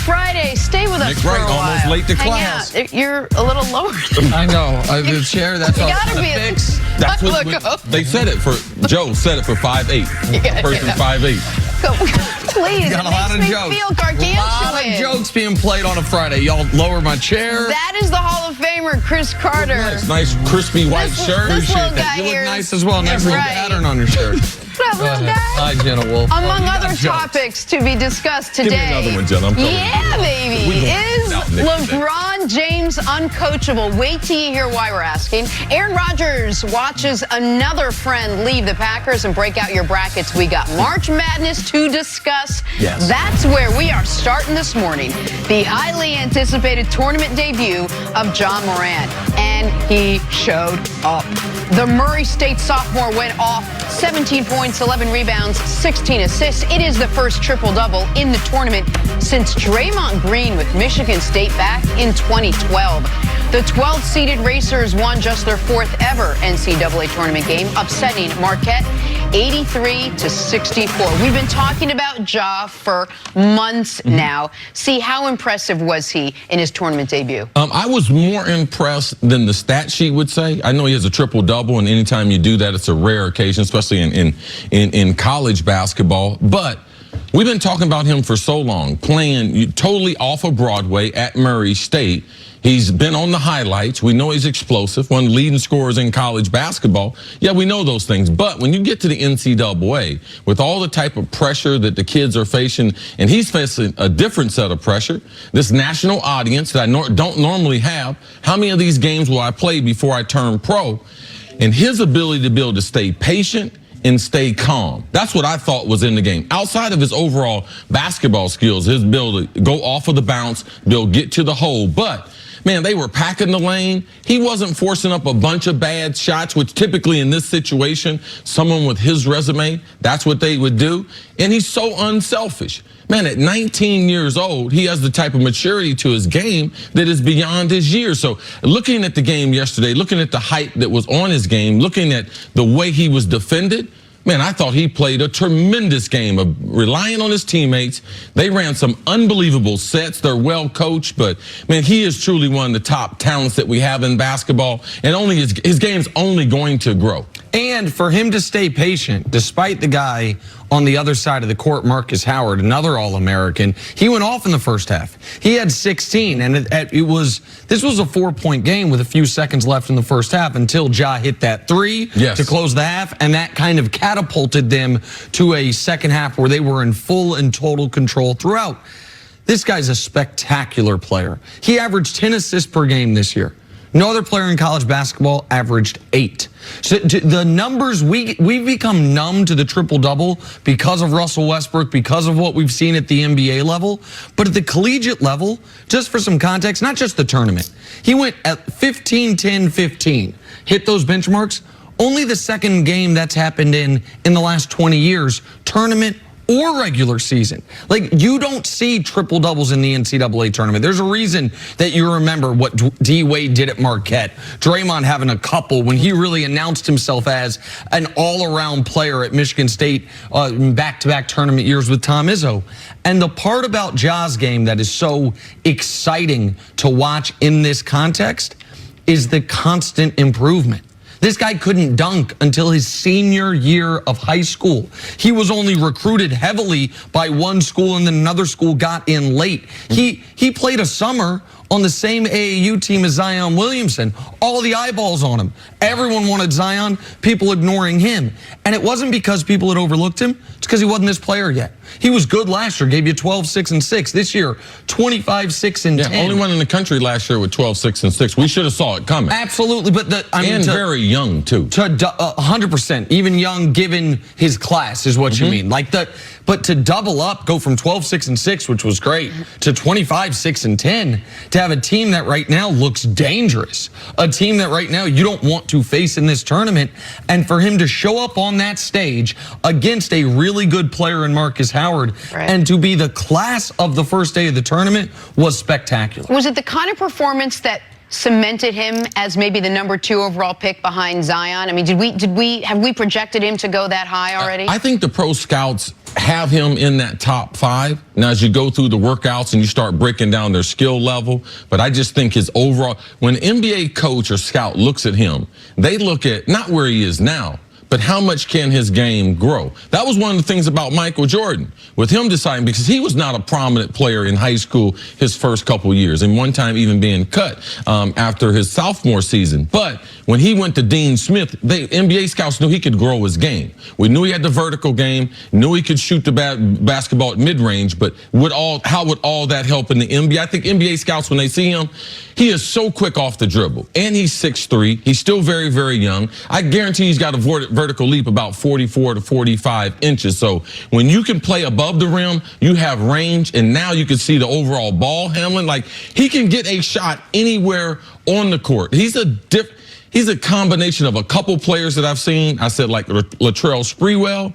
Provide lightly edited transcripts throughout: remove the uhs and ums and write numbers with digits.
Friday. Stay with us for a while. Almost late to Hang class. out. You're a little lower. I know. The chair, that's all. Gotta be fix. That's what they said it for. Joe said it for 5'8". Person 5'8". Please, got a lot of jokes. Feel gargantuan. A lot of jokes being played on a Friday. Y'all lower my chair. That is the Hall of Famer, Chris Carter. Nice crispy white shirt. This little guy You look here. nice as well. Nice little pattern on your shirt. What up, little guy? Hi, Jenna Wolf. Among other topics to be discussed today. Give me another one, Jenna. I'm coming. Yeah, baby. Is LeBron James uncoachable? Wait till you hear why we're asking. Aaron Rodgers watches another friend leave the Packers and break out your brackets. We got March Madness to discuss. Yes. That's where we are starting this morning. The highly anticipated tournament debut of Ja Morant. And he showed up. The Murray State sophomore went off. 17 points, 11 rebounds, 16 assists. It is the first triple-double in the tournament since Draymond Green with Michigan State back in 2012. The 12th-seeded Racers won just their fourth ever NCAA Tournament game, upsetting Marquette 83-64. We've been talking about Ja for months now. See, how impressive was he in his tournament debut? I was more impressed than the stat sheet would say. I know he has a triple-double, and anytime you do that, it's a rare occasion, especially in college basketball. But we've been talking about him for so long, playing totally off of Broadway at Murray State. He's been on the highlights. We know he's explosive, one of the leading scorers in college basketball. Yeah, we know those things. But when you get to the NCAA, with all the type of pressure that the kids are facing, and he's facing a different set of pressure, this national audience that I don't normally have, how many of these games will I play before I turn pro? And his ability to be able to stay patient and stay calm. That's what I thought was in the game. Outside of his overall basketball skills, his ability to go off of the bounce, be able to get to the hole. But man, they were packing the lane. He wasn't forcing up a bunch of bad shots, which typically in this situation, someone with his resume, that's what they would do. And he's so unselfish. Man, at 19 years old, he has the type of maturity to his game that is beyond his years. So looking at the game yesterday, looking at the hype that was on his game, looking at the way he was defended, man, I thought he played a tremendous game of relying on his teammates. They ran some unbelievable sets. They're well coached, but man, he is truly one of the top talents that we have in basketball, and only his game's only going to grow. And for him to stay patient, despite the guy on the other side of the court, Marcus Howard, another All-American, he went off in the first half. He had 16, and this was a 4-point game with a few seconds left in the first half until Ja hit that three to close the half, and that kind of catapulted them to a second half where they were in full and total control throughout. This guy's a spectacular player. He averaged 10 assists per game this year. No other player in college basketball averaged 8. So the numbers, we've become numb to the triple-double because of Russell Westbrook, because of what we've seen at the NBA level. But at the collegiate level, just for some context, not just the tournament, he went at 15, 10, 15, hit those benchmarks. Only the second game that's happened in the last 20 years, tournament or regular season. Like, you don't see triple doubles in the NCAA tournament. There's a reason that you remember what D. Wade did at Marquette. Draymond having a couple when he really announced himself as an all-around player at Michigan State back-to-back tournament years with Tom Izzo. And the part about Ja's game that is so exciting to watch in this context is the constant improvement. This guy couldn't dunk until his senior year of high school. He was only recruited heavily by one school, and then another school got in late. He played a summer on the same AAU team as Zion Williamson. All the eyeballs on him. Everyone wanted Zion, people ignoring him. And it wasn't because people had overlooked him. It's because he wasn't this player yet. He was good last year, gave you 12, 6, and 6. This year, 25, 6, and 10. Only one in the country last year with 12, 6, and 6. We should have saw it coming. Absolutely, but very young too. 100%, even young given his class is what you mean. But to double up, go from 12, 6, and 6, which was great, to 25, 6, and 10, to have a team that right now looks dangerous, a team that right now you don't want to face in this tournament, and for him to show up on that stage against a really good player in Marcus Howard, and to be the class of the first day of the tournament was spectacular. Was it the kind of performance that cemented him as maybe the #2 overall pick behind Zion? I mean, have we projected him to go that high already? I think the pro scouts have him in that top 5. Now, as you go through the workouts and you start breaking down their skill level, but I just think his overall, when an NBA coach or scout looks at him, they look at not where he is now, but how much can his game grow? That was one of the things about Michael Jordan, with him deciding, because he was not a prominent player in high school his first couple years, and one time even being cut after his sophomore season. But when he went to Dean Smith, NBA scouts knew he could grow his game. We knew he had the vertical game, knew he could shoot the basketball at mid-range, but how would all that help in the NBA? I think NBA scouts, when they see him, he is so quick off the dribble, and he's 6'3". He's still very, very young. I guarantee he's got a vertical leap about 44 to 45 inches. So when you can play above the rim, you have range, and now you can see the overall ball handling. Like, he can get a shot anywhere on the court. He's a combination of a couple players that I've seen. I said, like Latrell Sprewell,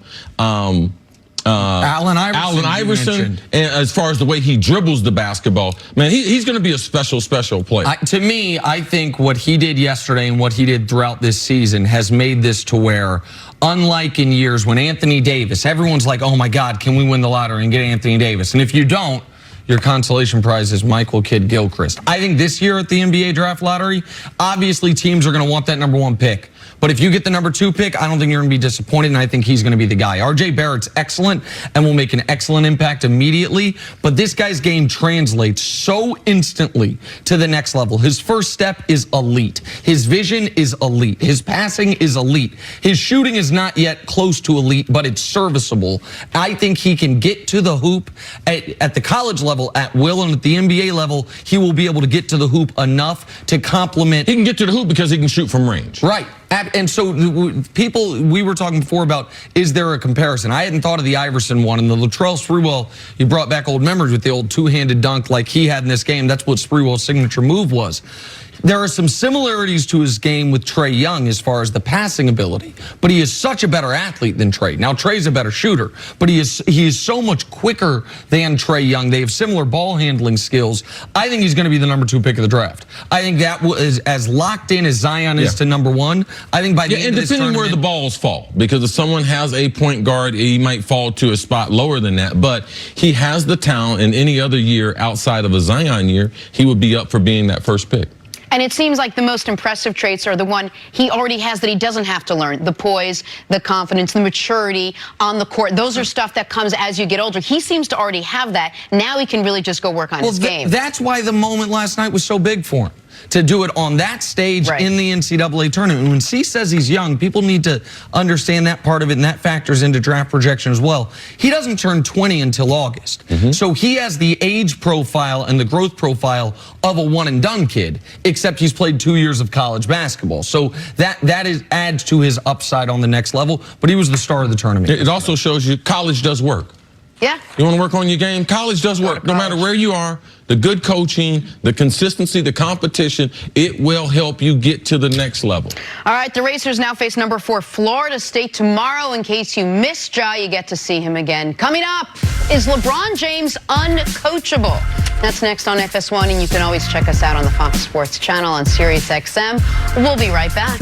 Allen Iverson, and as far as the way he dribbles the basketball, man, he's going to be a special player. To me, I think what he did yesterday and what he did throughout this season has made this to where, unlike in years when Anthony Davis, everyone's like, oh my God, can we win the lottery and get Anthony Davis? And if you don't, your consolation prize is Michael Kidd-Gilchrist. I think this year at the NBA draft lottery, obviously teams are going to want that #1 pick. But if you get the #2 pick, I don't think you're going to be disappointed, and I think he's going to be the guy. RJ Barrett's excellent and will make an excellent impact immediately, but this guy's game translates so instantly to the next level. His first step is elite. His vision is elite. His passing is elite. His shooting is not yet close to elite, but it's serviceable. I think he can get to the hoop at the college level at will, and at the NBA level, he will be able to get to the hoop enough to complement. He can get to the hoop because he can shoot from range. Right. And so we were talking before about, is there a comparison? I hadn't thought of the Iverson one, and the Latrell Sprewell, you brought back old memories with the old two-handed dunk like he had in this game. That's what Sprewell's signature move was. There are some similarities to his game with Trae Young as far as the passing ability, but he is such a better athlete than Trae. Now, Trae's a better shooter, but he is so much quicker than Trae Young. They have similar ball handling skills. I think he's going to be the #2 pick of the draft. I think that is as locked in as Zion is to #1. I think by the end of this tournament, depending where the balls fall, because if someone has a point guard, he might fall to a spot lower than that, but he has the talent, and any other year outside of a Zion year, he would be up for being that first pick. And it seems like the most impressive traits are the one he already has that he doesn't have to learn. The poise, the confidence, the maturity on the court. Those are stuff that comes as you get older. He seems to already have that. Now he can really just go work on his game. That's why the moment last night was so big for him. To do it on that stage in the NCAA tournament. When C says he's young, people need to understand that part of it, and that factors into draft projection as well. He doesn't turn 20 until August. So he has the age profile and the growth profile of a one-and-done kid, except he's played 2 years of college basketball. So that adds to his upside on the next level, but he was the star of the tournament. It also shows you college does work. Yeah. You want to work on your game? College does work. No matter where you are, the good coaching, the consistency, the competition, it will help you get to the next level. All right, the Racers now face #4 Florida State tomorrow. In case you missed Ja, you get to see him again. Coming up, is LeBron James uncoachable? That's next on FS1, and you can always check us out on the Fox Sports channel on SiriusXM. We'll be right back.